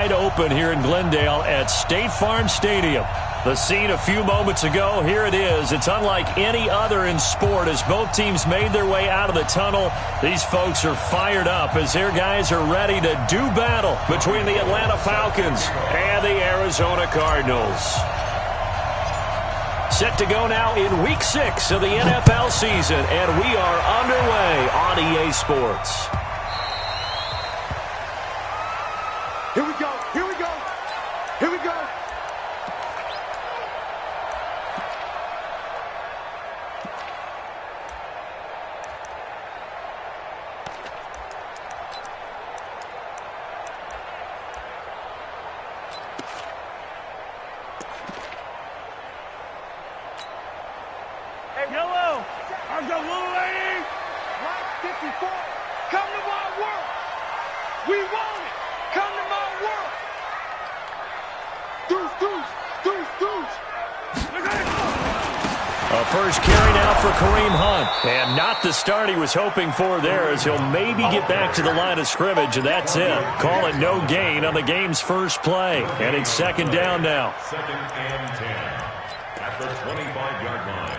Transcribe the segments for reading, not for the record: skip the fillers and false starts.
Open here in Glendale at State Farm Stadium. The scene a few moments ago, here it is. It's unlike any other in sport as both teams made their way out of the tunnel. These folks are fired up as their guys are ready to do battle between the Atlanta Falcons and the Arizona Cardinals. Set to go now in Week 6 of the NFL season, and we are underway on EA Sports. Here we go, here we go, here we go. Hey, yellow, how's that little lady? Right 54, come to my work. We want it. Come to my world. Deuce, deuce, deuce, deuce. A first carry now for Kareem Hunt. And not the start he was hoping for there as he'll maybe get back to the line of scrimmage, and that's it. Call it no gain on the game's first play. And it's second down now. Second and 10 at the 25-yard line.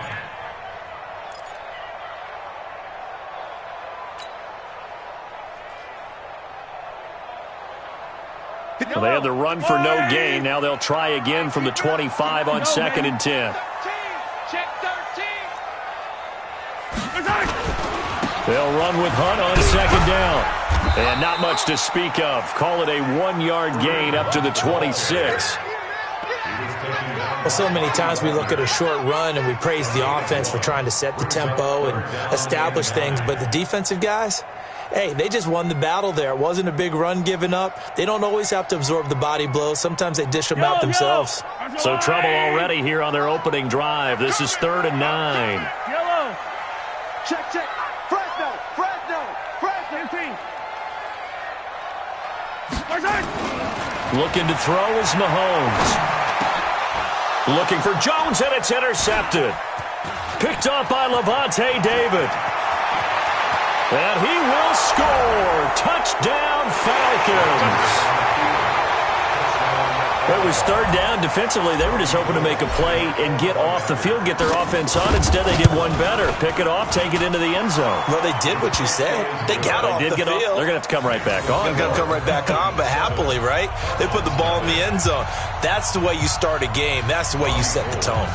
Well, they had the run for no gain. Now they'll try again from the 25 on second and 10. Check 13. They'll run with Hunt on second down. And not much to speak of. Call it a 1-yard gain up to the 26. Well, so many times we look at a short run and we praise the offense for trying to set the tempo and establish things. But the defensive guys, hey, they just won the battle there. It wasn't a big run given up. They don't always have to absorb the body blows. Sometimes they dish them out themselves. So trouble already here on their opening drive. This is 3rd and 9. Yellow. Check, check. Fresno, Fresno, Fresno. Looking to throw is Mahomes. Looking for Jones, and it's intercepted. Picked up by Levante David. And he will score. Touchdown, Falcons. It was 3rd down. Defensively, they were just hoping to make a play and get off the field, get their offense on. Instead, they did one better. Pick it off, take it into the end zone. Well, they did what you said. They got off the field. They're going to have to come right back on. They're going to come right back on, but happily, right? They put the ball in the end zone. That's the way you start a game. That's the way you set the tone.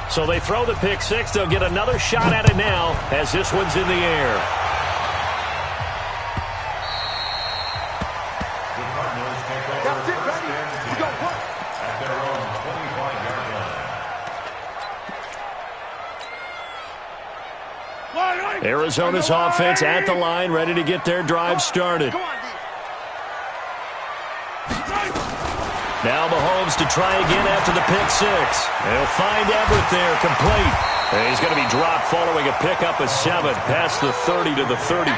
So they throw the pick six. They'll get another shot at it now as this one's in the air. Arizona's offense at the line, ready to get their drive started. Now Mahomes to try again after the pick six. He'll find Everett there, complete. And he's going to be dropped following a pickup of 7 past the 30 to the 32.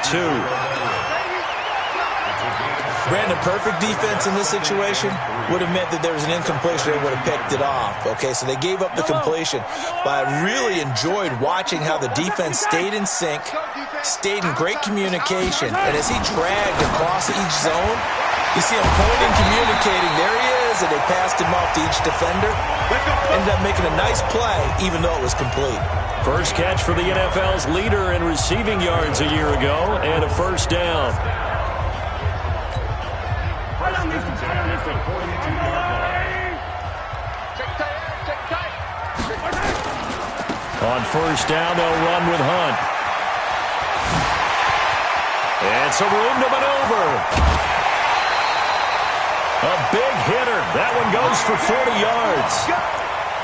Brandon, perfect defense in this situation would have meant that there was an incompletion. They would have picked it off. Okay, so they gave up the completion. But I really enjoyed watching how the defense stayed in sync, stayed in great communication. And as he dragged across each zone, you see him pointing, communicating. There he is, and they passed him off to each defender. Ended up making a nice play, even though it was complete. First catch for the NFL's leader in receiving yards a year ago, and a first down. On first down, they'll run with Hunt. And some room to maneuver. A big hitter. That one goes for 40 yards.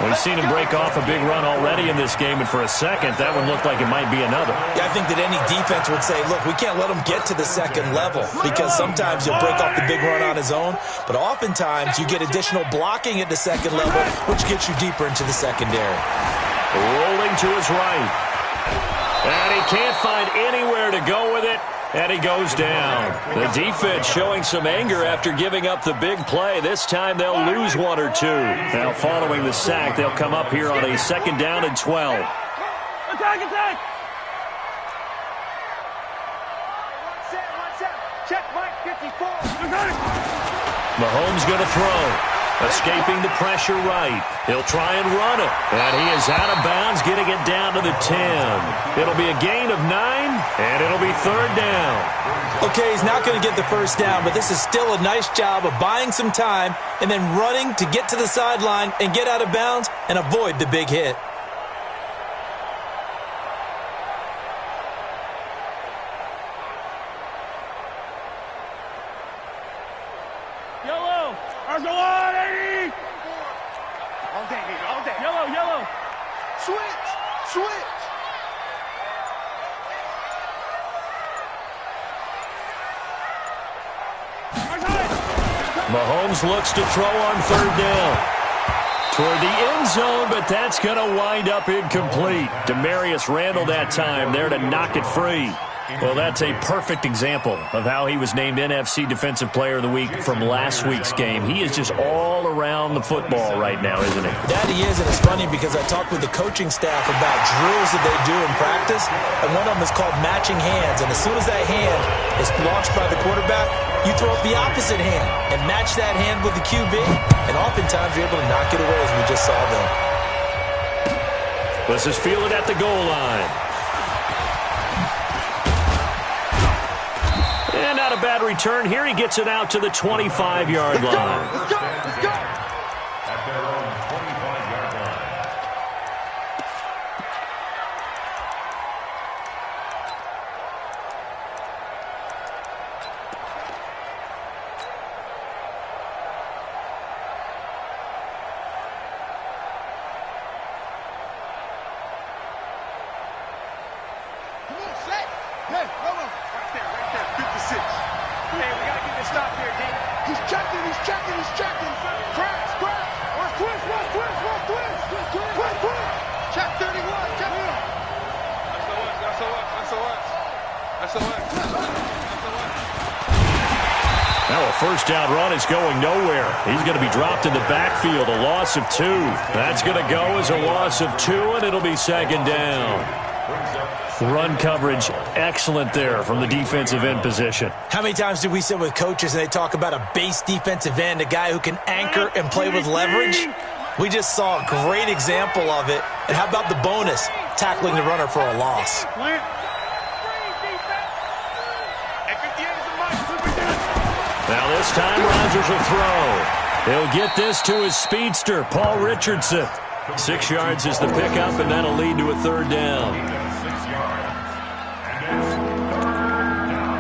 We've seen him break off a big run already in this game, and for a second, that one looked like it might be another. Yeah, I think that any defense would say, look, we can't let him get to the second level, because sometimes he'll break off the big run on his own, but oftentimes you get additional blocking at the second level, which gets you deeper into the secondary. Rolling to his right. And he can't find anywhere to go with it. And he goes down. The defense showing some anger after giving up the big play. This time they'll lose 1 or 2. Now following the sack, they'll come up here on a second down and 12. Attack, attack! One set, check Mike 54. Mahomes going to throw. Escaping the pressure right. He'll try and run it. And he is out of bounds, getting it down to the 10. It'll be a gain of 9, and it'll be third down. Okay, he's not going to get the first down, but this is still a nice job of buying some time and then running to get to the sideline and get out of bounds and avoid the big hit. Yellow. Argo on, 80. All day, baby, all day. Yellow, yellow. Switch, switch. Mahomes looks to throw on third down. Toward the end zone, but that's going to wind up incomplete. Demarius Randall that time there to knock it free. Well, that's a perfect example of how he was named NFC Defensive Player of the Week from last week's game. He is just all around the football right now, isn't he? That he is, and it's funny because I talked with the coaching staff about drills that they do in practice, and one of them is called matching hands. And as soon as that hand is launched by the quarterback, you throw up the opposite hand and match that hand with the QB, and oftentimes you're able to knock it away, as we just saw there. This is fielded at the goal line. And not a bad return. Here he gets it out to the 25-yard line. At their own 25-yard line. Come on, set. Hey, come on. Right there, 56. Hey, we got to get this stop here, D. He's checking, he's checking, he's checking. Crash, crash. Watch twist, watch twist, watch twist. Twist, twist. Check 31, check him. That's the what, that's the what. That's the what. That's the what. Now a first down run is going nowhere. He's going to be dropped in the backfield, a loss of 2. That's going to go as a loss of 2, and it'll be second down. Run coverage, excellent there from the defensive end position. How many times do we sit with coaches and they talk about a base defensive end, a guy who can anchor and play with leverage? We just saw a great example of it. And how about the bonus, tackling the runner for a loss? Now this time Rodgers will throw. He'll get this to his speedster, Paul Richardson. 6 yards is the pickup, and that'll lead to a third down. 6 yards. And it's third down.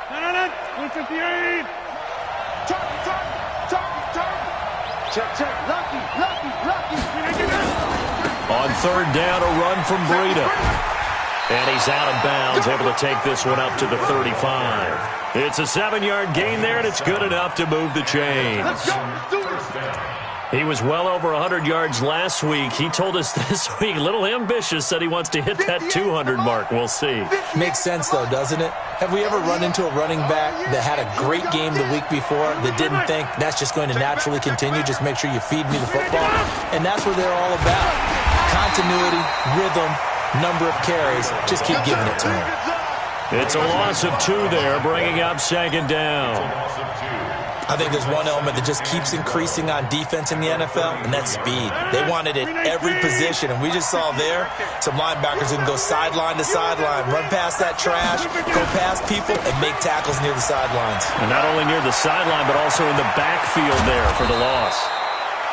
No, 158. Target. Check. Lucky. On third down, a run from Breida. And he's out of bounds, able to take this one up to the 35. It's a 7-yard gain there, and it's good enough to move the chains. Let's do this. He was well over 100 yards last week. He told us this week, a little ambitious, said he wants to hit that 200 mark. We'll see. Makes sense, though, doesn't it? Have we ever run into a running back that had a great game the week before that didn't think that's just going to naturally continue? Just make sure you feed me the football. And that's what they're all about. Continuity, rhythm, number of carries. Just keep giving it to him. It's a loss of 2 there, bringing up second down. I think there's one element that just keeps increasing on defense in the NFL, and that's speed. They want it at every position, and we just saw there some linebackers who can go sideline to sideline, run past that trash, go past people, and make tackles near the sidelines. And not only near the sideline, but also in the backfield there for the loss.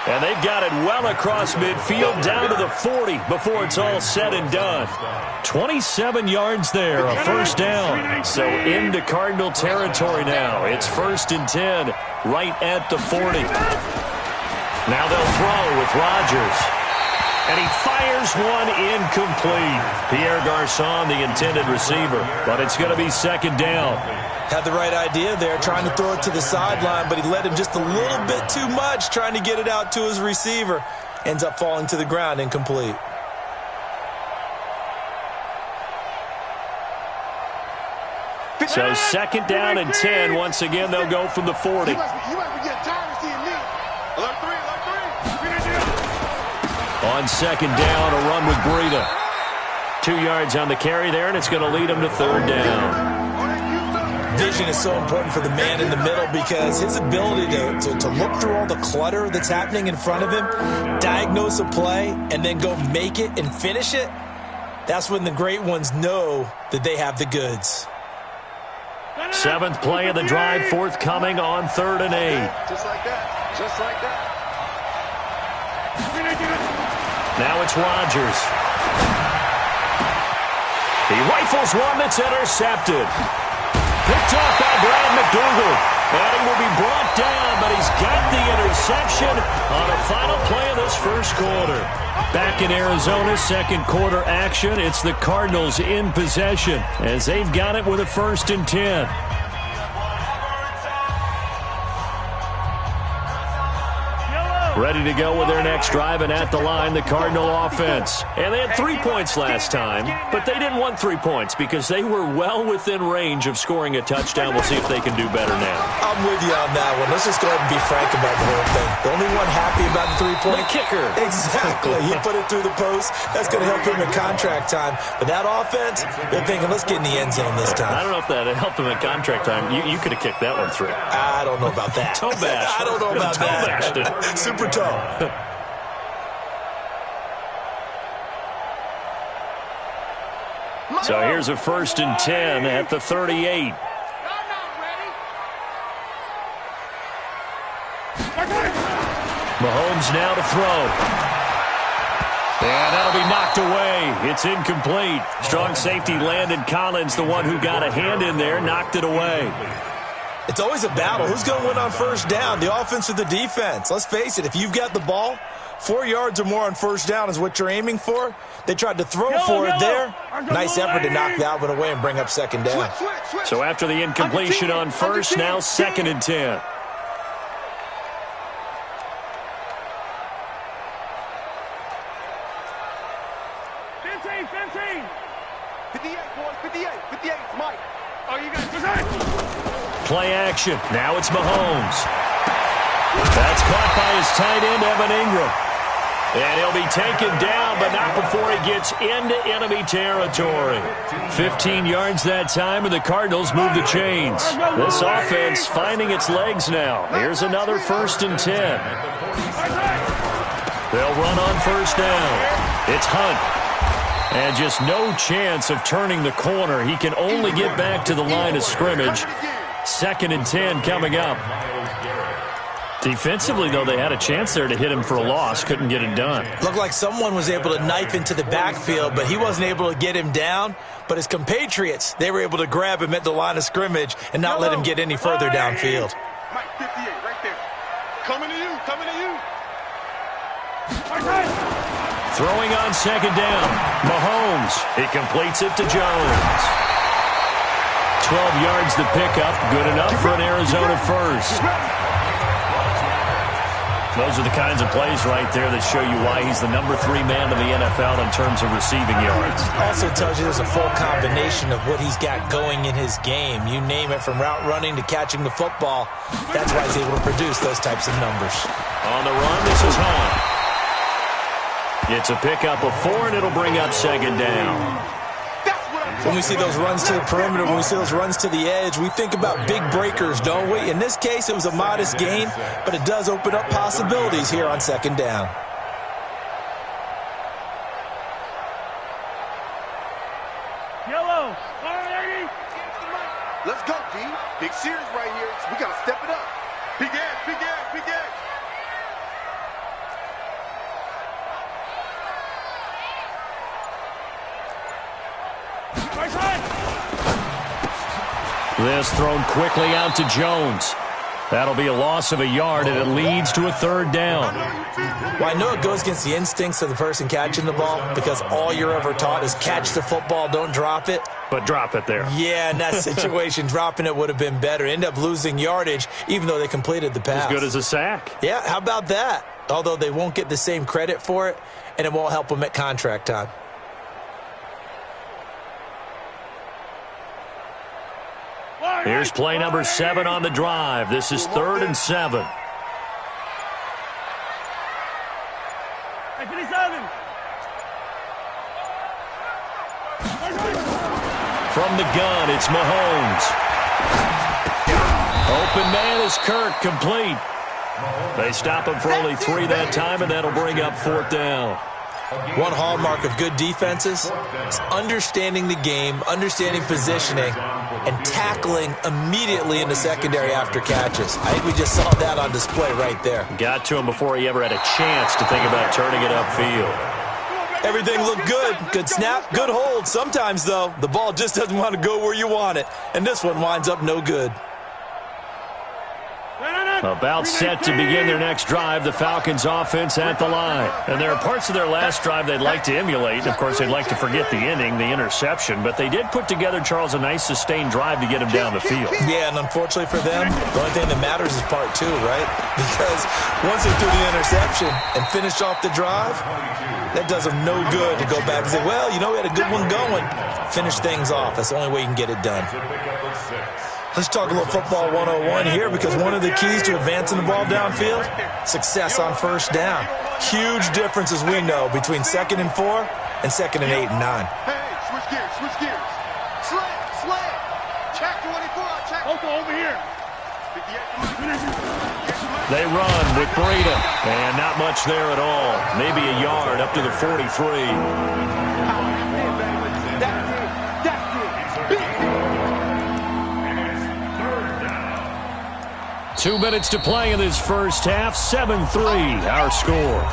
And they've got it well across midfield, down to the 40 before it's all said and done. 27 yards there, a first down. So into Cardinal territory now. It's 1st and 10, right at the 40. Now they'll throw with Rodgers. And he fires one incomplete. Pierre Garçon, the intended receiver. But it's going to be second down. Had the right idea there, trying to throw it to the sideline, but he led him just a little bit too much, trying to get it out to his receiver. Ends up falling to the ground, incomplete. So second down and 10. Once again, they'll go from the 40. You must be getting tired of seeing me. Alert 3. On second down, a run with Breida. 2 yards on the carry there, and it's going to lead him to third down. vision is so important for the man in the middle because his ability to look through all the clutter that's happening in front of him, diagnose a play, and then go make it and finish it, that's when the great ones know that they have the goods. 7th play of the drive, forthcoming on 3rd and 8. Just like that. Just like that. Now it's Rodgers. He rifles one that's intercepted. Picked off by Brad McDougal. And he will be brought down, but he's got the interception on a final play of this first quarter. Back in Arizona, second quarter action. It's the Cardinals in possession as they've got it with a 1st and 10. Ready to go with their next drive, and at the line, the Cardinal offense. And they had 3 points last time, but they didn't want 3 points because they were well within range of scoring a touchdown. We'll see if they can do better now. I'm with you on that one. Let's just go ahead and be frank about the whole thing. The only one happy about the 3-point kicker. Exactly. He put it through the post. That's going to help him in contract time. But that offense, they're thinking, let's get in the end zone this time. I don't know if that helped him in contract time. You could have kicked that one through. I don't know about that. Toe bash. I don't know about Toe that. bashed it. Super toe. So here's a 1st and 10 at the 38. Mahomes now to throw. And that'll be knocked away. It's incomplete. Strong safety Landon Collins, the one who got a hand in there, knocked it away. It's always a battle. Who's going to win on 1st down, the offense or the defense? Let's face it, if you've got the ball, 4 yards or more on 1st down is what you're aiming for. They tried to throw for it there. Nice effort to knock that one away and bring up 2nd down. So after the incompletion on 1st, now 2nd and 10. Play action. Now it's Mahomes. That's caught by his tight end, Evan Ingram. And he'll be taken down, but not before he gets into enemy territory. 15 yards that time, and the Cardinals move the chains. This offense finding its legs now. Here's another 1st and 10. They'll run on 1st down. It's Hunt. And just no chance of turning the corner. He can only get back to the line of scrimmage. 2nd and 10 coming up. Defensively, though, they had a chance there to hit him for a loss. Couldn't get it done. Looked like someone was able to knife into the backfield, but he wasn't able to get him down. But his compatriots, they were able to grab him at the line of scrimmage and not let him get any further downfield. Mike 58 right there. Coming to you, coming to you. Throwing on 2nd down. Mahomes. He completes it to Jones. 12 yards the pickup. Good enough for an Arizona 1st. Those are the kinds of plays right there that show you why he's the number 3 man in the NFL in terms of receiving yards. Also tells you there's a full combination of what he's got going in his game. You name it, from route running to catching the football. That's why he's able to produce those types of numbers. On the run, this is Hunt. It's a pickup of 4, and it'll bring up 2nd down. When we see those runs to the perimeter, when we see those runs to the edge, we think about big breakers, don't we? In this case, it was a modest gain, but it does open up possibilities here on 2nd down. Yellow. Let's go, D. Big series right here. We got to step it up. Big edge, big edge, big edge. This thrown quickly out to Jones. That'll be a loss of a yard, and it leads to a 3rd down. Well, I know it goes against the instincts of the person catching the ball because all you're ever taught is catch the football, don't drop it. But drop it there. Yeah, in that situation, dropping it would have been better. End up losing yardage, even though they completed the pass. As good as a sack. Yeah, how about that? Although they won't get the same credit for it, and it won't help them at contract time. Here's play number 7 on the drive. This is 3rd and 7. From the gun, it's Mahomes. open man is Kirk, complete. They stop him for only 3 that time, and that'll bring up 4th down. One hallmark of good defenses is understanding the game, understanding positioning, and tackling immediately in the secondary after catches. I think we just saw that on display right there. Got to him before he ever had a chance to think about turning it upfield. Everything looked good. Good snap, good hold. Sometimes, though, the ball just doesn't want to go where you want it, and this one winds up no good. About set to begin their next drive, the Falcons offense at the line. And there are parts of their last drive they'd like to emulate. And of course, they'd like to forget the inning, the interception. But they did put together, Charles, a nice sustained drive to get him down the field. Yeah, and unfortunately for them, the only thing that matters is part 2, right? Because once they threw the interception and finished off the drive, that does them no good to go back and say, well, you know, we had a good one going. Finish things off. That's the only way you can get it done. Let's talk a little football 101 here, because one of the keys to advancing the ball downfield, success on first down. Huge difference, as we know, between 2nd and 4 and 2nd and 8 and 9. Hey, switch gears, switch gears. Slam. Check 24, check. Over here. They run with Breida, and not much there at all. Maybe a yard up to the 43. 2 minutes to play in this first half. 7-3, our score.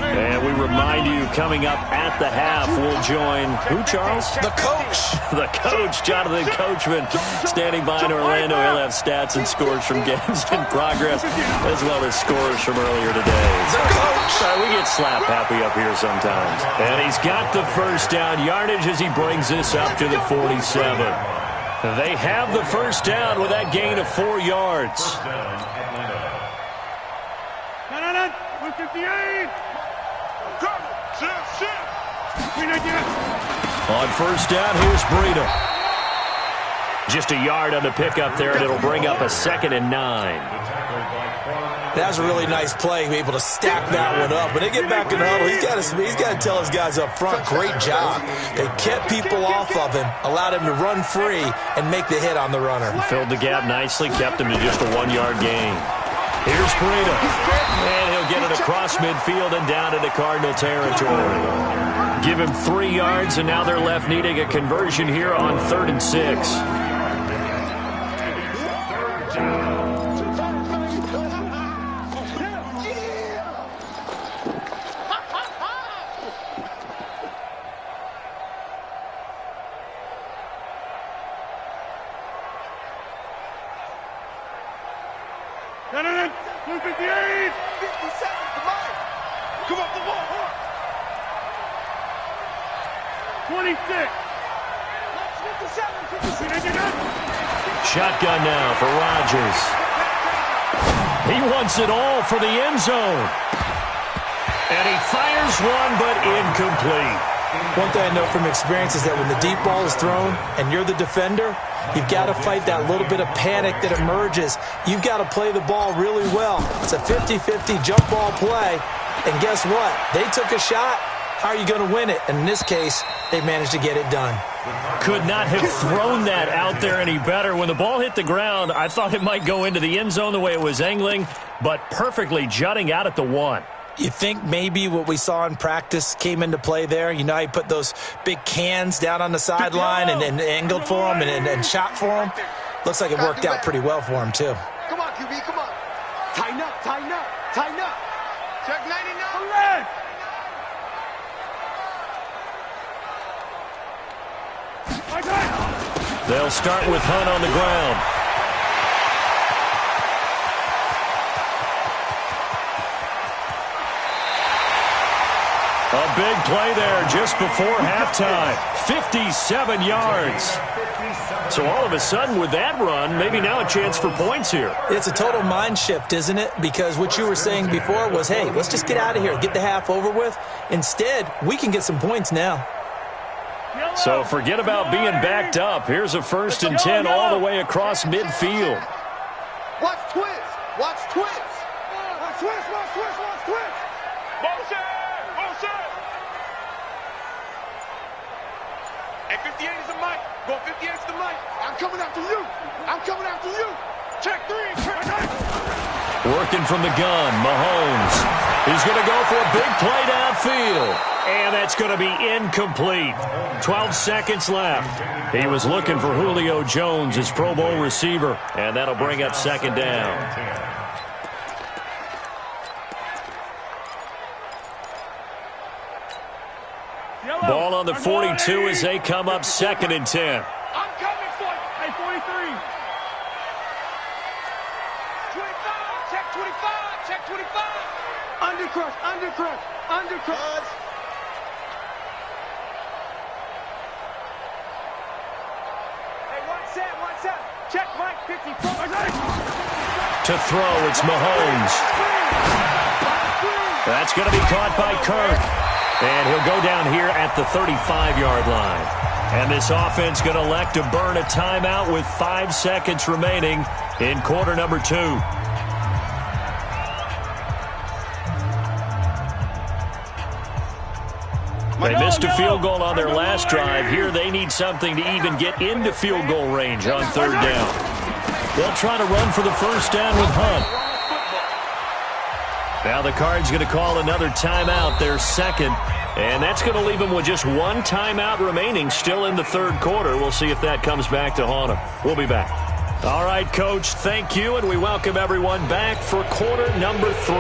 And we remind you, coming up at the half, we'll join who, Charles? The coach. The coach, Jonathan Coachman, standing by in Orlando. He'll have stats and scores from games in progress, as well as scores from earlier today. The coach. We get slap happy up here sometimes. And he's got the first down yardage as he brings this up to the 47. They have the first down with that gain of 4 yards. 158. On first down, here's Breida. Just a yard on the pickup there, and it'll bring up a 2nd and 9. That was a really nice play, able to stack that one up. When they get back in the huddle, he's got to tell his guys up front, great job. They kept people off of him, allowed him to run free, and make the hit on the runner. Filled the gap nicely, kept him to just a 1-yard gain. Here's Breida, and he'll get it across midfield and down into Cardinal territory. Give him 3 yards, and now they're left needing a conversion here on 3rd and 6. No, 258. 57, come on. Come up the wall. 26. 57. Shotgun now for Rodgers. He wants it all for the end zone. And he fires one, but incomplete. One thing I know from experience is that when the deep ball is thrown and you're the defender, you've got to fight that little bit of panic that emerges. You've got to play the ball really well. It's a 50-50 jump ball play. And guess what? They took a shot. How are you going to win it? And in this case, they managed to get it done. Could not have thrown that out there any better. When the ball hit the ground, I thought it might go into the end zone the way it was angling, but perfectly jutting out at the 1. You think maybe what we saw in practice came into play there? You know how he put those big cans down on the sideline and angled for him and shot for him? Looks like it worked out pretty well for him, too. Come on, QB, come on. Tighten up, tighten up, tighten up. Check 99. They'll start with Hunt on the ground. A big play there just before halftime. 57 yards. So all of a sudden with that run, maybe now a chance for points here. It's a total mind shift, isn't it? Because what you were saying before was, hey, let's just get out of here, get the half over with. Instead, we can get some points now. So forget about being backed up. Here's a 1st and 10 all the way across midfield. Watch twist. Watch twist. Watch twist, watch twist, watch twist. Motion. Motion. 1 Go 58's the mic. I'm coming after you. I'm coming after you. Check 3. Check 3. Working from the gun, Mahomes. He's going to go for a big play downfield. And that's going to be incomplete. 12 seconds left. He was looking for Julio Jones, his Pro Bowl receiver. And that'll bring up second down. Ball on the 42 as they come up 2nd and 10. I'm coming for you. Hey, 43. 25. Check 25. Check 25. Undercrush. Undercrush. Undercrush. Hey, one set. Check Mike 54. To throw, it's Mahomes. That's going to be caught by Kirk. And he'll go down here at the 35-yard line. And this offense going to elect to burn a timeout with 5 seconds remaining in quarter number 2. They missed a field goal on their last drive. Here they need something to even get into field goal range on 3rd down. They'll try to run for the first down with Hunt. Now the Cards going to call another timeout, their 2nd. And that's going to leave them with just 1 timeout remaining still in the 3rd quarter. We'll see if that comes back to haunt them. We'll be back. All right, Coach, thank you, and we welcome everyone back for quarter number 3.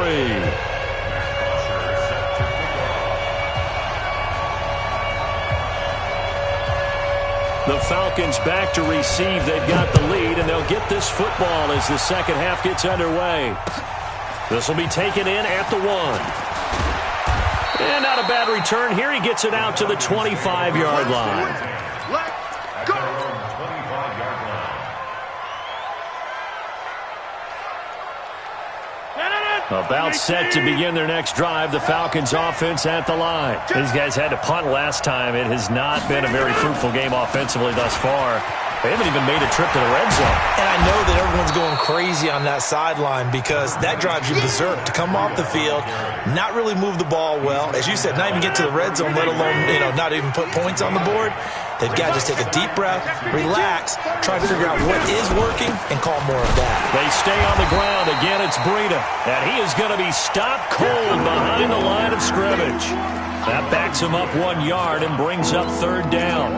The Falcons back to receive. They've got the lead, and they'll get this football as the second half gets underway. This will be taken in at the 1. And not a bad return here. He gets it out to the 25-yard line. Let's go. About set to begin their next drive. The Falcons offense at the line. These guys had to punt last time. It has not been a very fruitful game offensively thus far. They haven't even made a trip to the red zone. And I know that everyone's going crazy on that sideline because that drives you berserk to come off the field, not really move the ball well. As you said, not even get to the red zone, let alone, not even put points on the board. They've got to just take a deep breath, relax, try to figure out what is working, and call more of that. They stay on the ground. Again, it's Breida. And he is going to be stopped cold behind the line of scrimmage. That backs him up 1 yard and brings up 3rd down.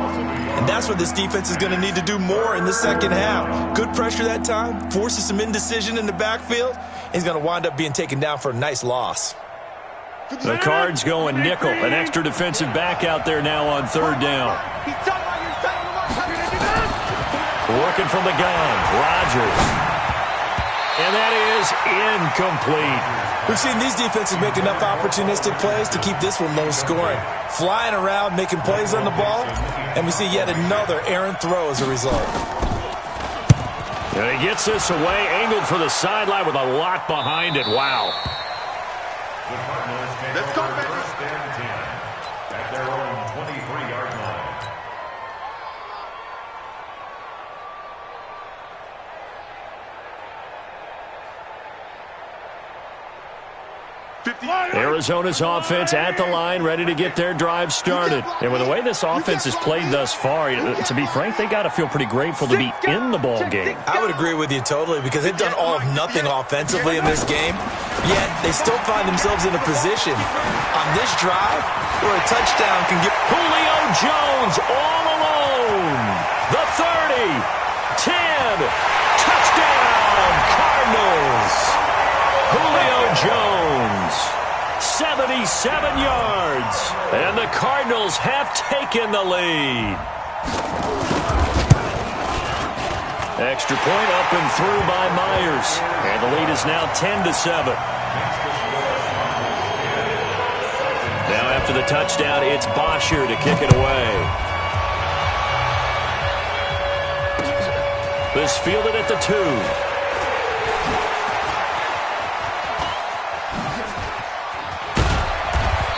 And that's what this defense is going to need to do more in the second half. Good pressure that time, forces some indecision in the backfield. He's going to wind up being taken down for a nice loss. The Cards going nickel. An extra defensive back out there now on 3rd down. Working from the gun, Rodgers. And that is incomplete. We've seen these defenses make enough opportunistic plays to keep this one low scoring. Flying around, making plays on the ball, and we see yet another errant throw as a result. And he gets this away, angled for the sideline with a lot behind it. Wow. Let's go, baby. First and 10 at their own 23-yard line. Arizona's offense at the line, ready to get their drive started. And with the way this offense has played thus far, to be frank, they got to feel pretty grateful to be in the ball game. I would agree with you totally because they've done all of nothing offensively in this game, yet they still find themselves in a position on this drive where a touchdown can get Julio Jones all alone. The 30, 10, touchdown, Cardinals. Julio Jones, 77 yards, and the Cardinals have taken the lead. Extra point up and through by Myers, and the lead is now 10-7. Now after the touchdown, it's Bosher to kick it away. This fielded at the 2.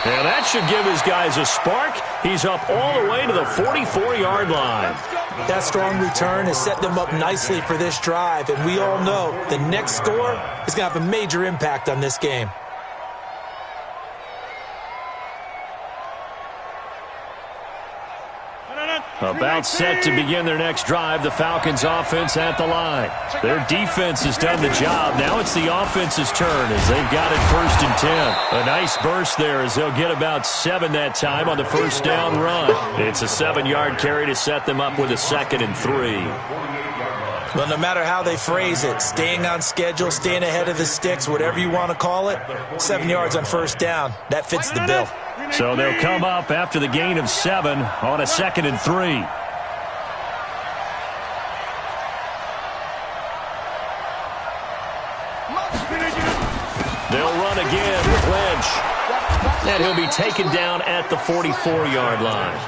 And that should give his guys a spark. He's up all the way to the 44-yard line. That strong return has set them up nicely for this drive, and we all know the next score is going to have a major impact on this game. About set to begin their next drive, the Falcons offense at the line. Their defense has done the job. Now it's the offense's turn as they've got it 1st and 10. A nice burst there as they'll get about 7 that time on the first down run. It's a 7-yard carry to set them up with a 2nd and 3. Well, no matter how they phrase it, staying on schedule, staying ahead of the sticks, whatever you want to call it, 7 yards on first down, that fits the bill. So they'll come up after the gain of 7 on a 2nd and 3. They'll run again with Lynch. And he'll be taken down at the 44-yard line.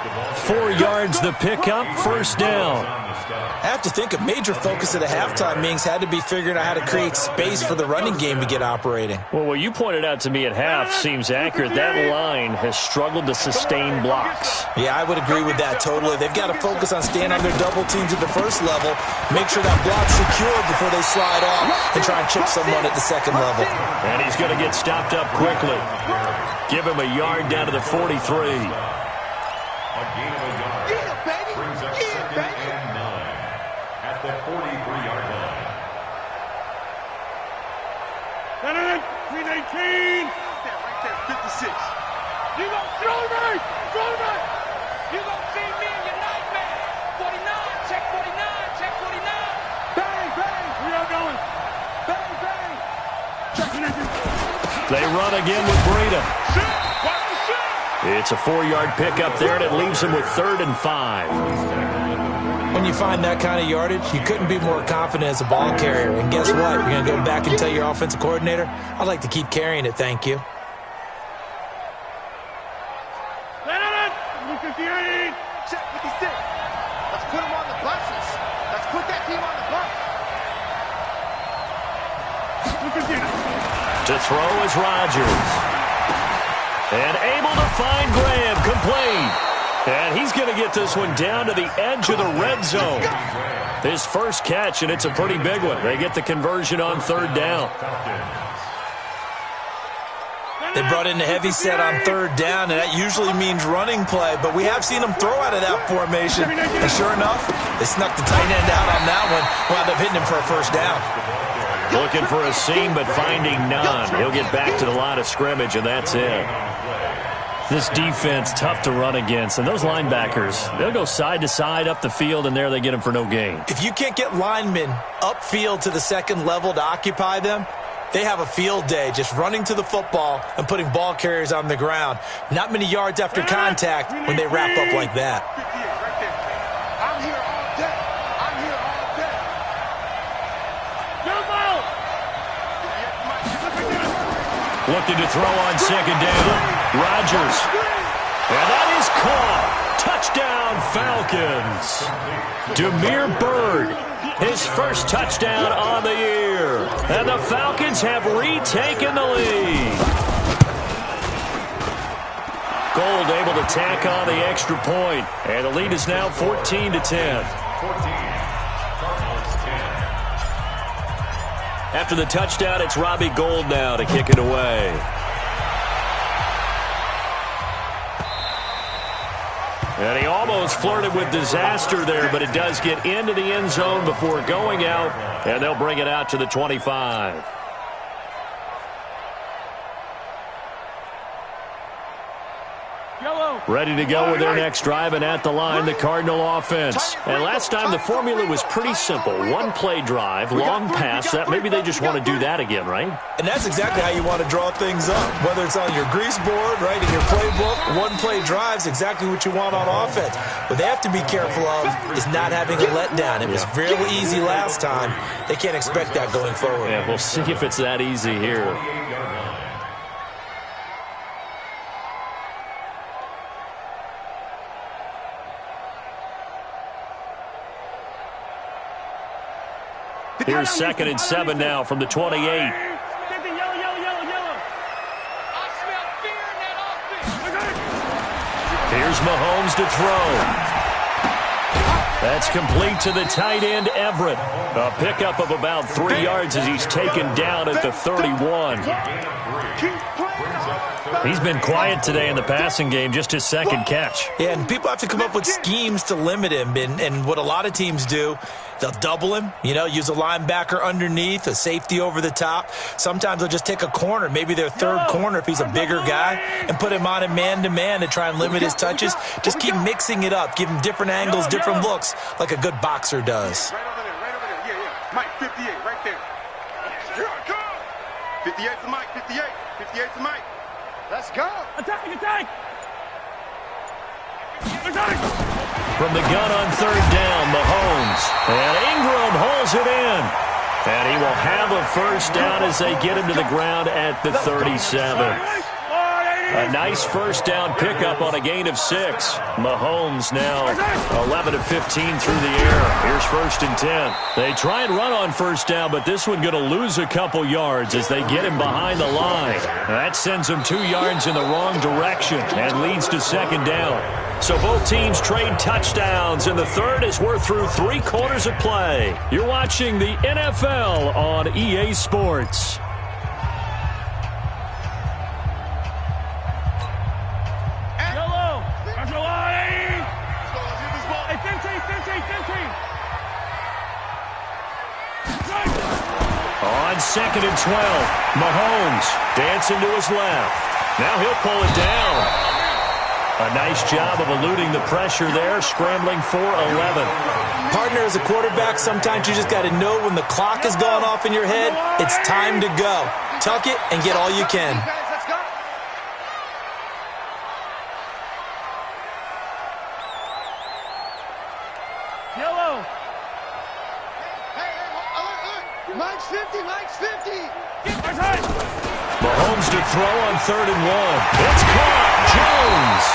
4 yards the pickup, first down. I have to think a major focus at a halftime meetings had to be figuring out how to create space for the running game to get operating. Well, what you pointed out to me at half seems accurate. That line has struggled to sustain blocks. Yeah, I would agree with that totally. They've got to focus on staying on their double teams at the first level, make sure that block's secured before they slide off and try and chip someone at the second level. And he's going to get stopped up quickly. Give him a yard down to the 43. A gain of a yard. Yeah, baby. Brings up Yeah, 2nd baby. and 9 at the 43-yard line. 319. Right there, 56. You gon' throw me! Throw me! You gon' see me in your nightmare. 49, check 49, check 49. Bang, bang. Where y'all going? Bang, bang. Check 49. They run again with Breida. Shit! Watch the shit! It's a 4-yard pickup there, and it leaves them with 3rd and 5. When you find that kind of yardage, you couldn't be more confident as a ball carrier. And guess what? You're going to go back and tell your offensive coordinator, I'd like to keep carrying it, thank you. Look at the 8. Check 56. Let's put him on the buses. Let's put that team on the bus. Look at the To throw is Rodgers. And able to find Graham, complete. And he's going to get this one down to the edge of the red zone. His first catch, and it's a pretty big one. They get the conversion on 3rd down. They brought in the heavy set on 3rd down, and that usually means running play, but we have seen them throw out of that formation. And sure enough, they snuck the tight end out on that one, wound up hitting him for a first down. Looking for a seam, but finding none. He'll get back to the line of scrimmage, and that's it. This defense, tough to run against. And those linebackers, they'll go side to side up the field, and there they get them for no gain. If you can't get linemen upfield to the second level to occupy them, they have a field day just running to the football and putting ball carriers on the ground. Not many yards after contact when they wrap up like that. I'm here all day. I'm here all day. Looking to throw on 2nd down. Rodgers. And that is caught. Touchdown, Falcons. Damiere Byrd, his first touchdown on the year. And the Falcons have retaken the lead. Gold able to tack on the extra point. And the lead is now 14-10. 14. Cardinals 10. After the touchdown, it's Robbie Gould now to kick it away. And he almost flirted with disaster there, but it does get into the end zone before going out, and they'll bring it out to the 25. Ready to go with their next drive, and at the line, the Cardinal offense. And last time, the formula was pretty simple. One-play drive, long pass. That maybe they just want to do that again, right? And that's exactly how you want to draw things up. Whether it's on your grease board, right, in your playbook, one-play drive's exactly what you want on offense. What they have to be careful of is not having a letdown. It was real easy last time. They can't expect that going forward. Yeah, we'll see if it's that easy here. Here's 2nd and 7 now from the 28. Here's Mahomes to throw. That's complete to the tight end, Everett. A pickup of about 3 yards as he's taken down at the 31. Keep playing. He's been quiet today in the passing game, just his second catch. Yeah, and people have to come up with schemes to limit him. And what a lot of teams do, they'll double him, use a linebacker underneath, a safety over the top. Sometimes they'll just take a corner, maybe their third corner if he's a bigger guy, and put him on a man-to-man to try and limit his touches. Just keep mixing it up, give him different angles, different looks, like a good boxer does. Right over there. Yeah. Mike, 58, right there. Here I come. 58 to Mike, 58. 58 to Mike. Let's go. Attack! From the gun on third down, Mahomes. And Ingram holds it in. And he will have a first down as they get him to the ground at the 37. A nice first down pickup on a gain of 6. Mahomes now 11 of 15 through the air. Here's 1st and 10. They try and run on first down, but this one going to lose a couple yards as they get him behind the line. That sends him 2 yards in the wrong direction and leads to 2nd down. So both teams trade touchdowns, and the third as we're through 3 quarters of play. You're watching the NFL on EA Sports. On 2nd and 12, Mahomes dancing to his left. Now he'll pull it down. A nice job of eluding the pressure there, scrambling for 11. Partner, as a quarterback, sometimes you just got to know when the clock has gone off in your head, it's time to go. Tuck it and get all you can. Mike's 50, Mike's 50. Mahomes to throw on 3rd and 1. It's caught. Jones.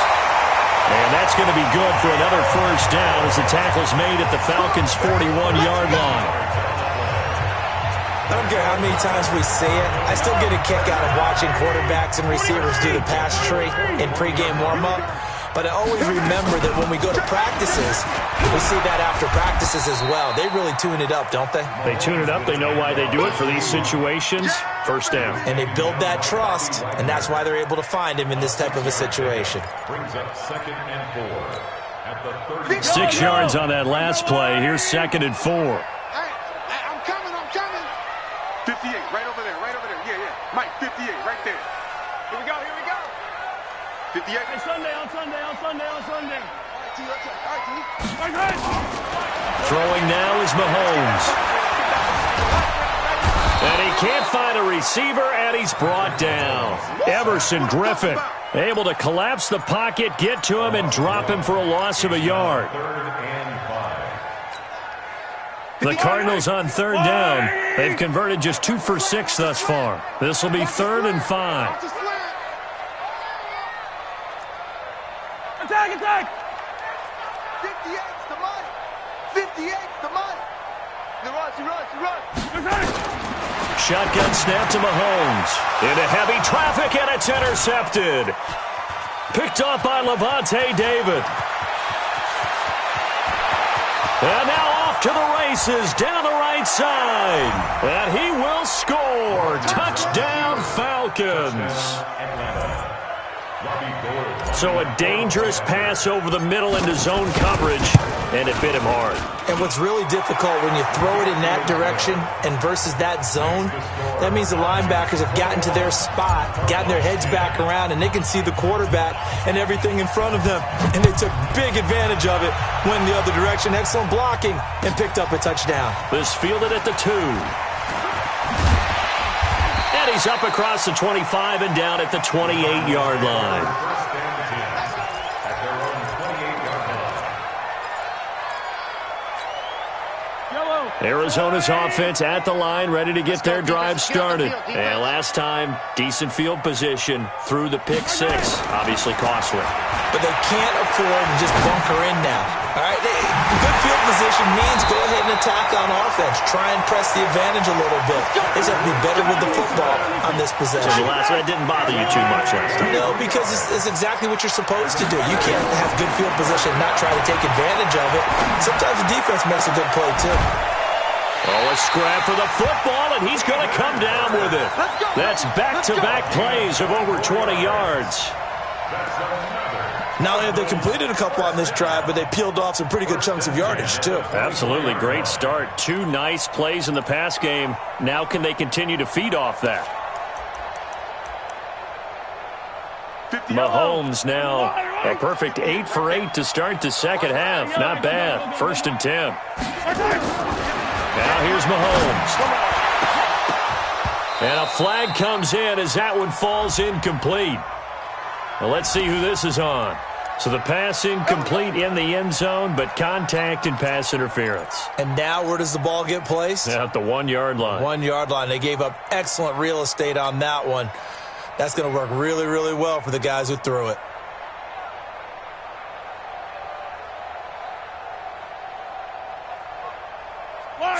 And that's going to be good for another first down as the tackle's made at the Falcons' 41-yard line. I don't care how many times we see it. I still get a kick out of watching quarterbacks and receivers do the pass tree in pregame warm-up. But I always remember that when we go to practices, we see that after practices as well. They really tune it up, don't they? They tune it up. They know why they do it for these situations. First down. And they build that trust, and that's why they're able to find him in this type of a situation. Brings up 2nd and 4 at the 30. 6 yards on that last play. Here's 2nd and 4. Hey, I'm coming. 58, right over there. Yeah. Mike, 58, right there. Here we go. 58. Hey, Sunday. All right, Throwing now is Mahomes. And he can't find a receiver, and he's brought down. Everson Griffin able to collapse the pocket, get to him, and drop him for a loss of a yard. 3rd and 5. The Cardinals on 3rd down. They've converted just 2 for 6 thus far. This will be 3rd and 5. Attack! 58's the money. 58's the money. He runs. Shotgun snap to Mahomes. Into heavy traffic, and it's intercepted. Picked off by Levante David. And now off to the races down the right side. And he will score. Touchdown, Falcons. So a dangerous pass over the middle into zone coverage, and it bit him hard. And what's really difficult when you throw it in that direction and versus that zone, that means the linebackers have gotten to their spot, gotten their heads back around, and they can see the quarterback and everything in front of them. And they took big advantage of it, went the other direction, excellent blocking, and picked up a touchdown. This fielded at the 2. And he's up across the 25 and down at the 28-yard line. Arizona's offense at the line, ready to get their drive started. And last time, decent field position through the pick 6. Obviously costly. But they can't afford to just bunker in now. All right, good field position means go ahead and attack on offense. Try and press the advantage a little bit. They just have to be better with the football on this possession. So that didn't bother you too much last time? No, because it's exactly what you're supposed to do. You can't have good field position and not try to take advantage of it. Sometimes the defense makes a good play, too. Oh, a scrap for the football, and he's going to come down with it. That's back-to-back plays of over 20 yards. Not only have they completed a couple on this drive, but they peeled off some pretty good chunks of yardage, too. Absolutely great start. 2 nice plays in the pass game. Now can they continue to feed off that? Mahomes now a perfect 8 for 8 to start the second half. Not bad. 1st and 10. Now here's Mahomes. And a flag comes in as that one falls incomplete. Well, let's see who this is on. So the pass incomplete in the end zone, but contact and pass interference. And now where does the ball get placed? At the 1-yard line. 1-yard line. They gave up excellent real estate on that one. That's going to work really, really well for the guys who threw it.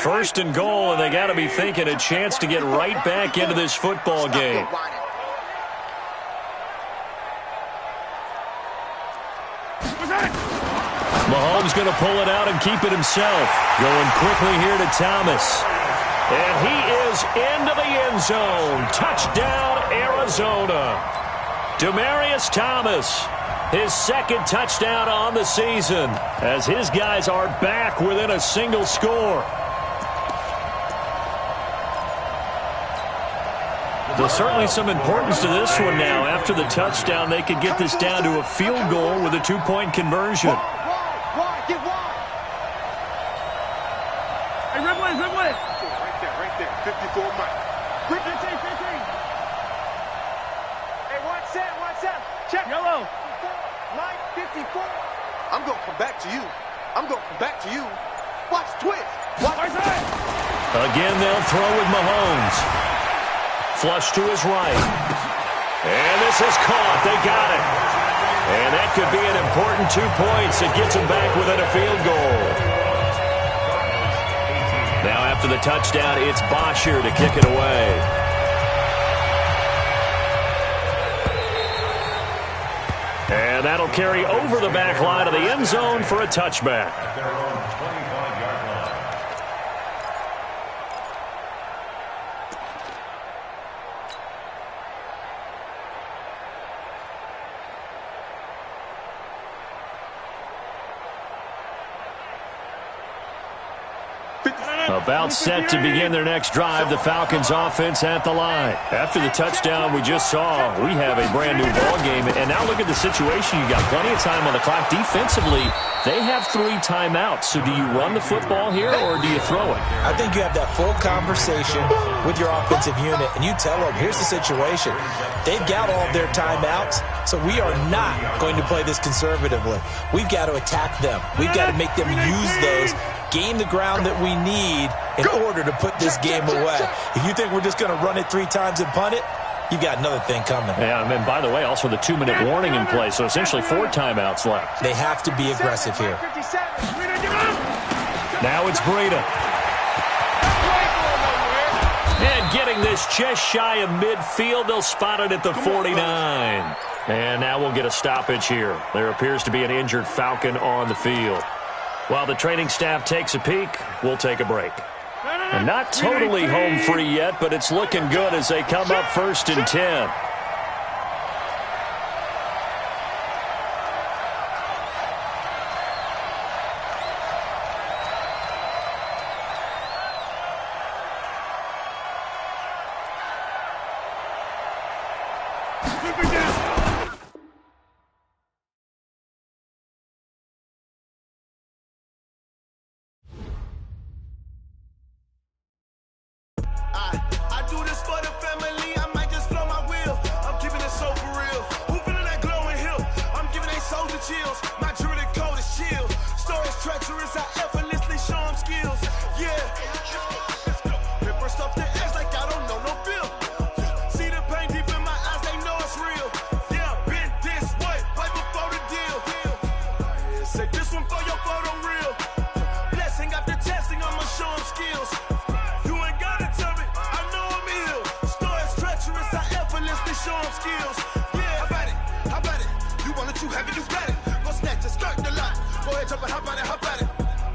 First and goal, and they got to be thinking a chance to get right back into this football game. Mahomes going to pull it out and keep it himself. Going quickly here to Thomas. And he is into the end zone. Touchdown, Arizona. Demaryius Thomas, his 2nd touchdown on the season, as his guys are back within a single score. There's certainly some importance to this one now. After the touchdown, they could get this down to a field goal with a 2-point conversion. Wide, get wide. Hey, red way. Right there. 54 Mike. 15. Hey, watch that. Check. Yellow. Mike, 54. I'm going to come back to you. Watch twist. Watch that. Again, they'll throw with Mahomes. Flush to his right. And this is caught. They got it. And that could be an important 2 points. It gets them back within a field goal. Now after the touchdown, it's Bosher to kick it away. And that'll carry over the back line of the end zone for a touchback. About set to begin their next drive, the Falcons offense at the line. After the touchdown we just saw, we have a brand new ball game. And now look at the situation. You got plenty of time on the clock. Defensively, they have 3 timeouts. So do you run the football here or do you throw it? I think you have that full conversation with your offensive unit, and you tell them, here's the situation. They've got all of their timeouts, so we are not going to play this conservatively. We've got to attack them. We've got to make them use those, gain the ground that we need in order to put this game away. If you think we're just going to run it 3 times and punt it, you've got another thing coming. Yeah, and by the way, also the 2-minute warning in play, so essentially 4 timeouts left. They have to be aggressive here. Now it's Breida. And getting this just shy of midfield, they'll spot it at the 49. And now we'll get a stoppage here. There appears to be an injured Falcon on the field. While the training staff takes a peek, we'll take a break. And not totally home free yet, but it's looking good as they come up 1st and 10. Hop on it.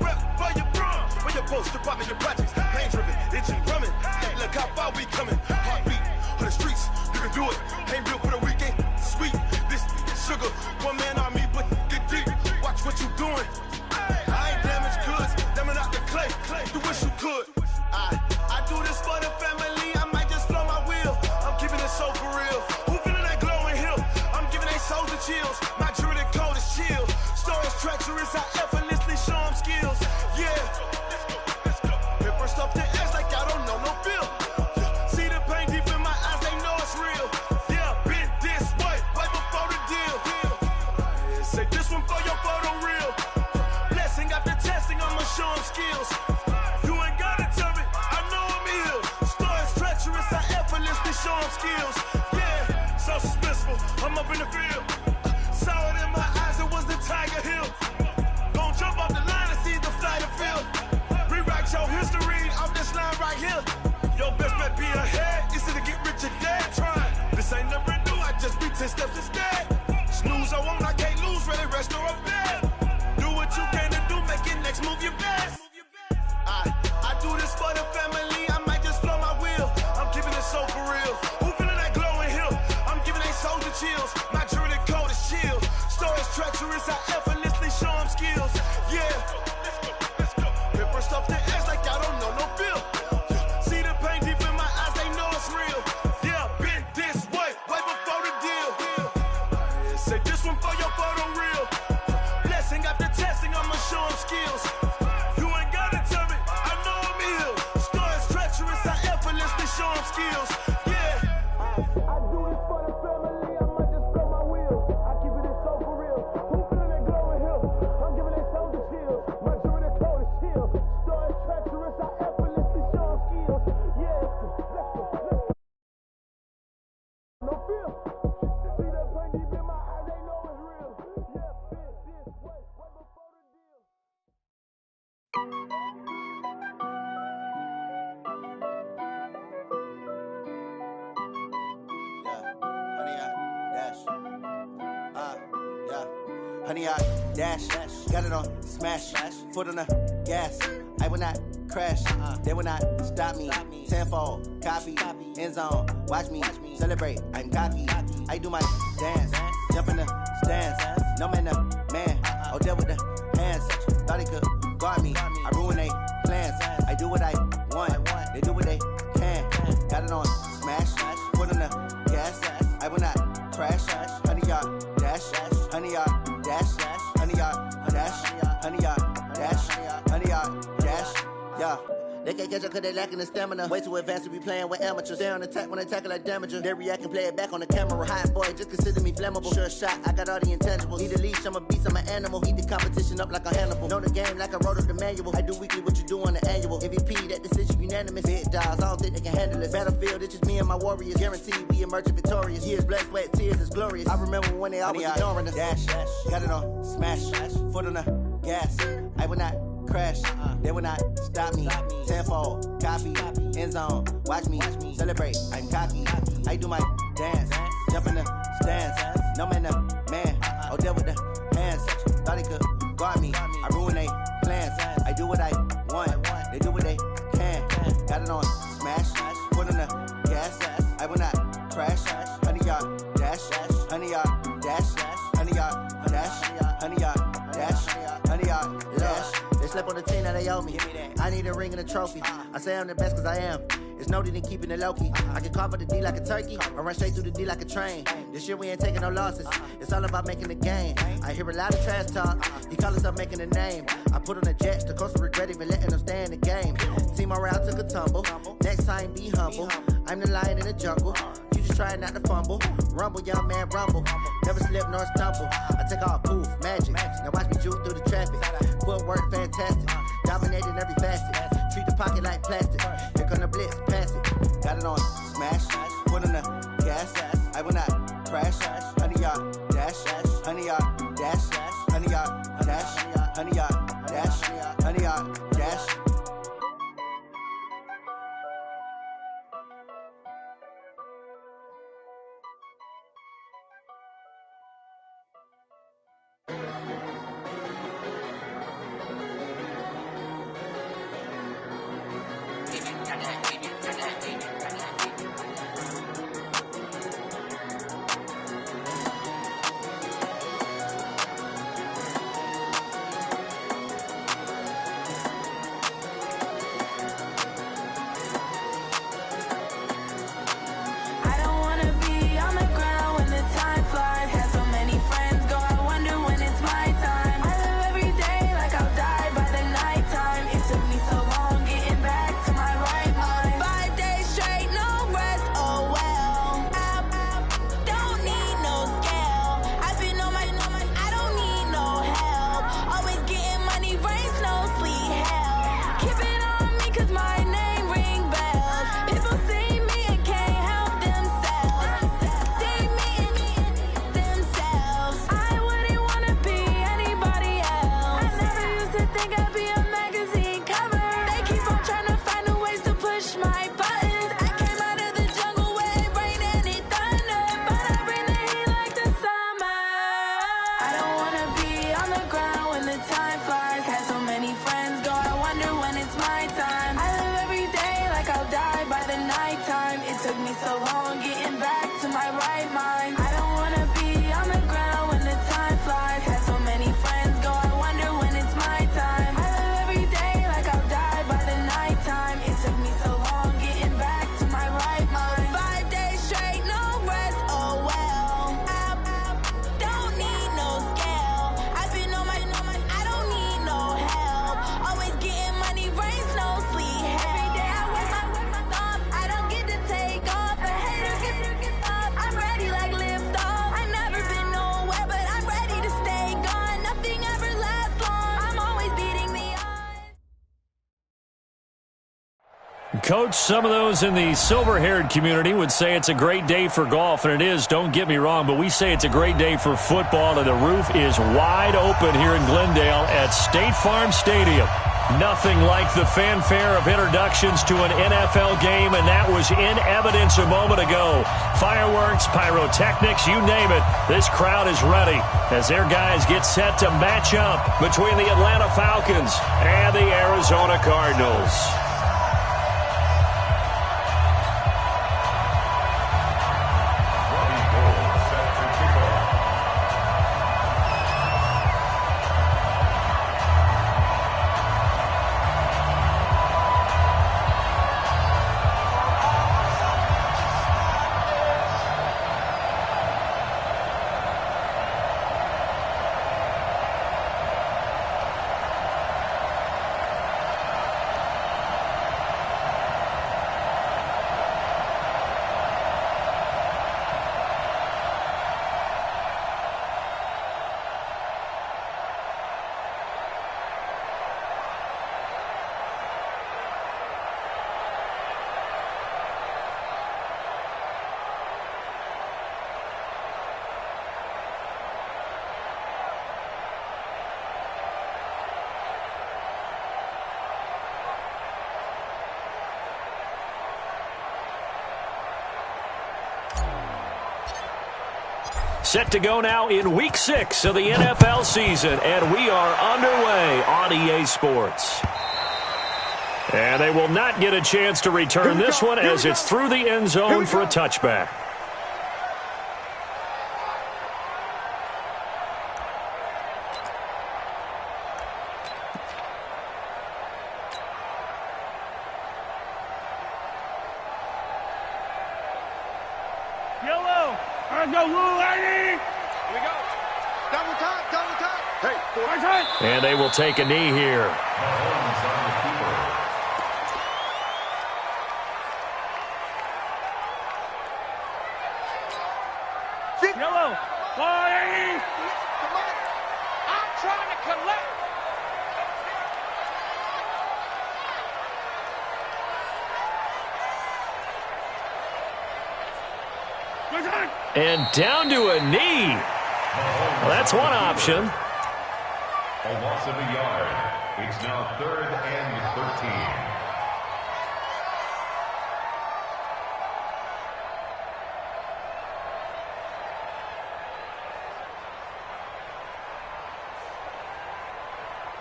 Rep for your bro, for your post, department, your projects. gang driven, engine drumming. Look how far we coming. Heartbeat on the streets, you can do it. Ain't built for the weekend. Sweet, this sugar, one man army, but get deep. Watch what you doing. I ain't damaged goods, damn out the clay. You wish you could. I do this for the family. I might just blow my wheel. I'm keeping it so for real. Who feeling that glowing hill? I'm giving they souls the chills. My jewelry cold is chill. Stories treacherous, I effortlessly show them skills. Yeah. Paper stuff the edge like I don't know no feel. See the pain deep in my eyes, they know it's real. Yeah, been this way, way before the deal. Say this one for your photo reel. Blessing after testing, I'ma show them skills. You ain't gotta tell me, I know I'm ill. Stories treacherous, I effortlessly show them skills. Yeah, so suspenseful, I'm up in the field. Saw it in my eyes, it was the Tiger Hill. Gon' jump off the line and see the flight of field. Rewrite your history off this line right here. Your best bet be ahead, easy to get rich or dead trying. This ain't never new, I just be 10 steps instead. Snooze I won't, I can't lose, ready, rest or up bed. Do what you can to do, make it next move your best. I do this for the family, I might just blow my wheel. I'm keeping it so for real. Who feeling that glowing hill? I'm giving they souls the chills. My jewelry cold is chill. Stories treacherous, I effortlessly show them skills. Yeah. Paper stuff the edge like I don't know no feel. See the pain deep in my eyes, they know it's real. Yeah, been this way, way before the deal. Say this one for your photo reel. Blessing after testing, I'ma show them skills. You ain't gotta tell me, I know I'm ill. Stories treacherous, I effortlessly show them skills. Yeah. I do this for the family, I might just blow my wheel. I keep it so for real. Who feeling that glowing hill? I'm giving they souls the chills. My jewelry cold is chill. Stories treacherous, I effortlessly show them skills. Yeah, let's go. No fear. See that pain deep in my eyes, they know it's real. Yeah, been this way, way before the deal. Honey, I dash, got it on smash, foot on the gas. I will not crash, they will not stop me. Tenfold, copy, end zone, watch me celebrate. I'm cocky, I do my dance, jump in the stands. No man, the man, oh, there with the hands. Thought he could guard me, I ruin they plans. I do what I want, they do what they can. Got it on smash, foot on the gas. I will not crash, honey, y'all dash, honey, y'all dash, honey, y'all dash, honey, y'all dash, honey, y'all dash, yeah. They can't catch up cause they lacking the stamina. Way too advanced to be playing with amateurs. They on attack when they tackle like damager. They react and play it back on the camera. Hot boy, just consider me flammable. Sure shot, I got all the intangibles. Need a leash, I'm a beast, I'm an animal. Eat the competition up like a Hannibal. Know the game like I wrote up the manual. I do weekly what you do on the annual. MVP, that decision unanimous. Big dogs, I don't think they can handle it. Battlefield, it's just me and my warriors. Guaranteed we emerge victorious. Years, blood, sweat, tears, it's glorious. I remember when they always ignoring us. Dash, got it on smash, foot on the gas. I will not crash, they will not stop me. Tenfold, copy, end zone, watch me celebrate. I'm cocky, I do my dance, jump in the stands. No man, the man, oh, there with the hands. Thought he could guard me, I ruin they plans. I do what I want, they do what they can. Got it on smash, foot on the gas. I will not crash, honey, y'all dash, honey, y'all dash, honey, y'all dash, honey, y'all dash, honey, y'all dash. They slept on the team that they owe me. I need a ring and a trophy. I say I'm the best cause I am. It's no need in keeping it low-key. I can carve up the D like a turkey or run straight through the D like a train. This year we ain't taking no losses. It's all about making the game. I hear a lot of trash talk. He call himself making a name. I put on the Jets. The coach will regret even letting them stay in the game. Team morale took a tumble. Next time be humble. I'm the lion in the jungle. You just trying not to fumble. Rumble, young man, rumble. Never slip nor stumble. I take off, poof, magic. Now watch me juke through the traffic. Footwork fantastic. Dominating every facet. Treat the pocket like plastic. Here come the blitz, pass it. Got it on smash. Foot on the gas. I will not crash. Honey, y'all dash. Honey, y'all dash. Honey, y'all dash. Honey, y'all dash. Honey, y'all dash. don't wanna be on the ground when the time flies. Had so many friends go, I wonder when it's my time. I live every day like I'll die by the nighttime. It took me so long getting back to my right mind. I don't wanna be on the ground when the time flies. Had so many friends go, I wonder when it's my time. I live every day like I'll die by the nighttime. It took me so long getting back to my right mind. 5 days straight, no rest, oh well. I don't need no scale. I've been on my, I don't need no help. Always getting money, rains, no sleep. Every day I work my thumb. I don't get to take off. A hater get off. I'm ready like lift off. I've never been nowhere, but I'm ready to stay gone. Nothing ever lasts long. I'm always beating the odds. Coach, some of those in the silver-haired community would say it's a great day for golf, and it is, don't get me wrong, but we say it's a great day for football, and the roof is wide open here in Glendale at State Farm Stadium. Nothing like the fanfare of introductions to an NFL game, and that was in evidence a moment ago. Fireworks, pyrotechnics, you name it. This crowd is ready as their guys get set to match up between the Atlanta Falcons and the Arizona Cardinals. Set to go now in Week 6 of the NFL season, and we are underway on EA Sports. And they will not get a chance to return this one as it's through the end zone for a touchback. Yellow. Let's go, Blue Lady. Here we go. Double time, double time. Hey, four time. And they will take a knee here. Yellow. Lady. Come on. I'm trying to collect. And down to a knee. Well, that's one option. A loss of a yard. It's now 3rd and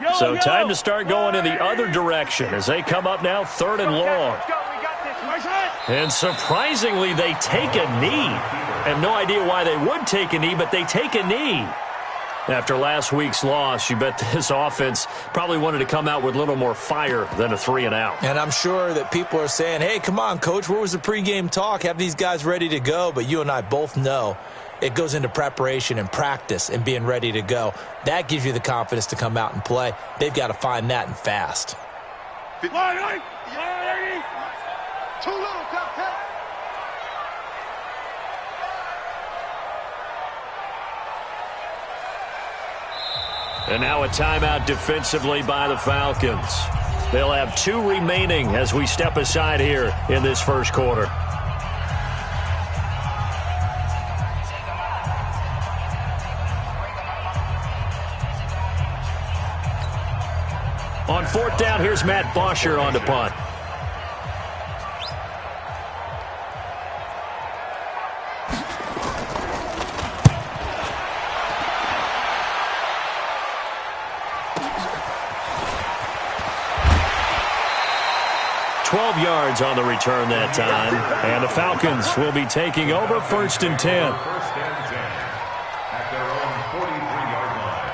13. So time to start going in the other direction as they come up now 3rd and long. And surprisingly, they take a knee. I have no idea why they would take a knee, but they take a knee. After last week's loss, you bet this offense probably wanted to come out with a little more fire than a 3-and-out. And I'm sure that people are saying, hey, come on, Coach, where was the pregame talk? Have these guys ready to go? But you and I both know it goes into preparation and practice and being ready to go. That gives you the confidence to come out and play. They've got to find that and fast. Too little, Captain. And now a timeout defensively by the Falcons. They'll have 2 remaining as we step aside here in this first quarter. On 4th down, here's Matt Bosher on the punt. 12 yards on the return that time. And the Falcons will be taking over 1st and 10. First and 10 at their own 43-yard line.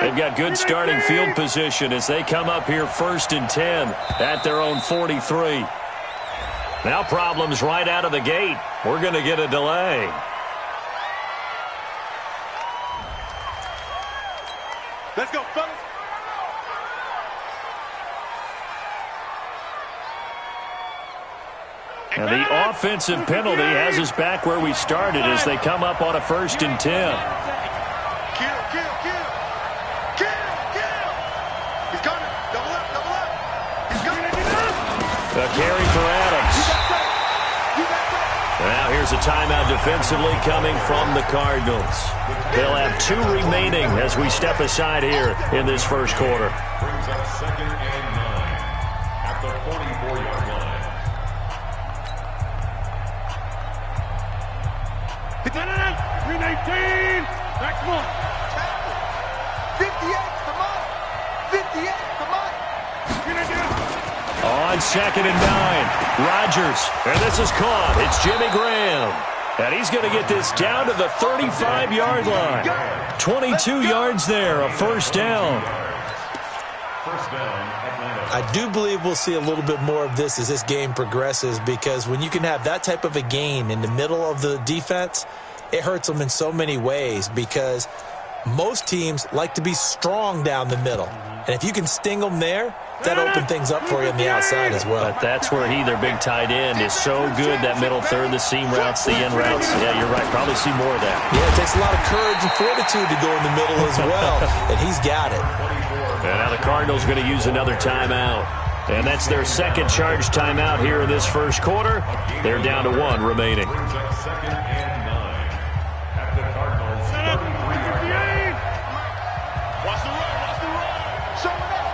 They've got good starting field position as they come up here 1st and 10 at their own 43. Now problems right out of the gate. We're going to get a delay. Let's go, fellas. And the offensive penalty has us back where we started as they come up on a 1st and 10. Kill. He's coming. Double up. He's coming. A carry for Adams. Now here's a timeout defensively coming from the Cardinals. They'll have 2 remaining as we step aside here in this first quarter. Brings up 2nd and 9 at the 44-yard line. 319. Next one. 58. Come on. 58. Come on. On 2nd and 9, Rodgers. And this is caught. It's Jimmy Graham. And he's going to get this down to the 35-yard line. 22 yards there, a 1st down. First down, Atlanta. I do believe we'll see a little bit more of this as this game progresses, because when you can have that type of a gain in the middle of the defense, it hurts them in so many ways, because most teams like to be strong down the middle. And if you can sting them there, that opens things up for you on the outside as well. But that's where their big tight end, is so good, that middle third, the seam routes, the end routes. Yeah, you're right. Probably see more of that. Yeah, it takes a lot of courage and fortitude to go in the middle as well, and he's got it. And now the Cardinals going to use another timeout. And that's their 2nd charge timeout here in this first quarter. They're down to 1 remaining. Brings up 2nd and 9 at the Cardinals' 33-yard line. Watch the run. Show it up.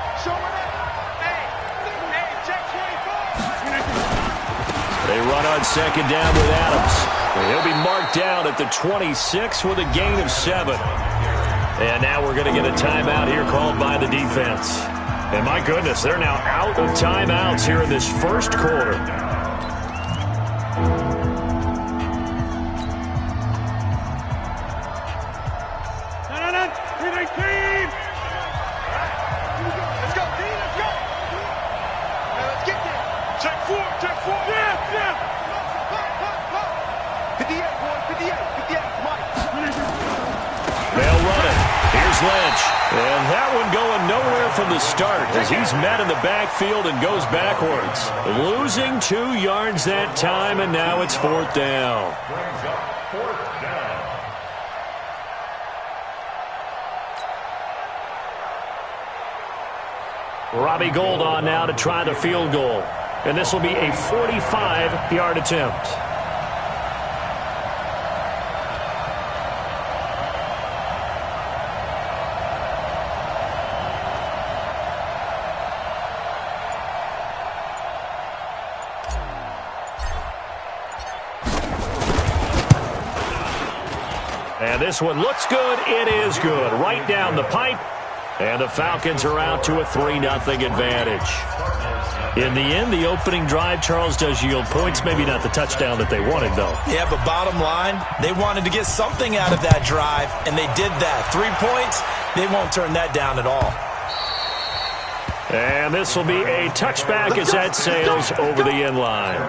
Hey, check 25. They run on 2nd down with Adams. And he'll be marked down at the 26 with a gain of 7. And now we're going to get a timeout here called by the defense. And my goodness, they're now out of timeouts here in this first quarter. Lynch. And that one going nowhere from the start as he's met in the backfield and goes backwards. Losing 2 yards that time, and now it's 4th down. Brings up 4th down. Robbie Gould on now to try the field goal. And this will be a 45-yard attempt. And this one looks good. It is good. Right down the pipe. And the Falcons are out to a 3-0 advantage. In the end, the opening drive, Charles, does yield points. Maybe not the touchdown that they wanted, though. Yeah, but bottom line, they wanted to get something out of that drive, and they did that. 3 points, they won't turn that down at all. And this will be a touchback as that sails over the end line.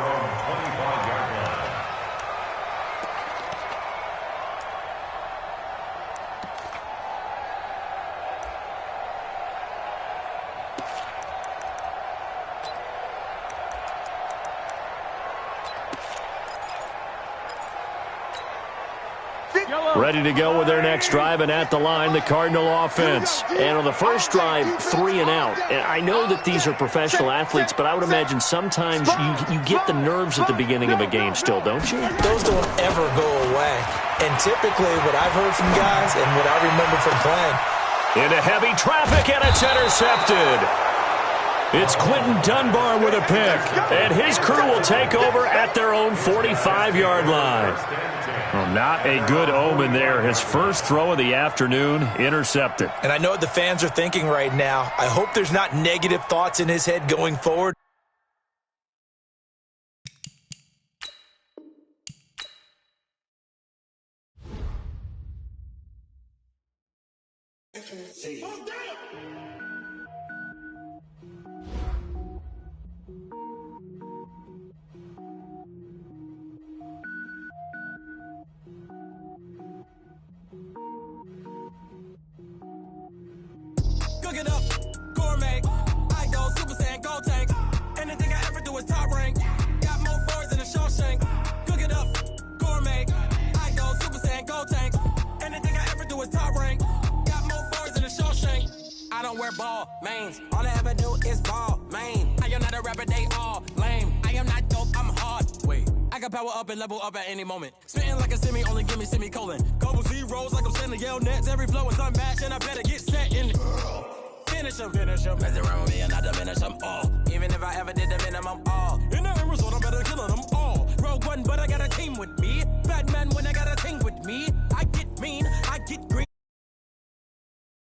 Ready to go with their next drive, and at the line, the Cardinal offense. And on the first drive, 3 and out. And I know that these are professional athletes, but I would imagine sometimes you get the nerves at the beginning of a game still, don't you? Those don't ever go away. And typically what I've heard from guys and what I remember from playing. Into heavy traffic, and it's intercepted. It's Quentin Dunbar with a pick, and his crew will take over at their own 45-yard line. Well, not a good omen there. His first throw of the afternoon, intercepted. And I know what the fans are thinking right now. I hope there's not negative thoughts in his head going forward. Cook it up, gourmet. I go Super Saiyan, gold tank. Anything I ever do is top rank. Got more boards than a Shawshank. Cook it up, gourmet. I go Super Saiyan, gold tank. Anything I ever do is top rank. Got more boards than a Shawshank. I don't wear ball mains. All I ever do is ball main. I am not a rapper, they all lame. I am not dope, I'm hard. Wait, I can power up and level up at any moment. Spitting like a semi, only give me semicolon. Couple zeros like I'm sending yell nets. Every flow is unmatched and I better get set in. Finish him. Mess around with me and I diminish them all. Even if I ever did the minimum all. In the end result, I'm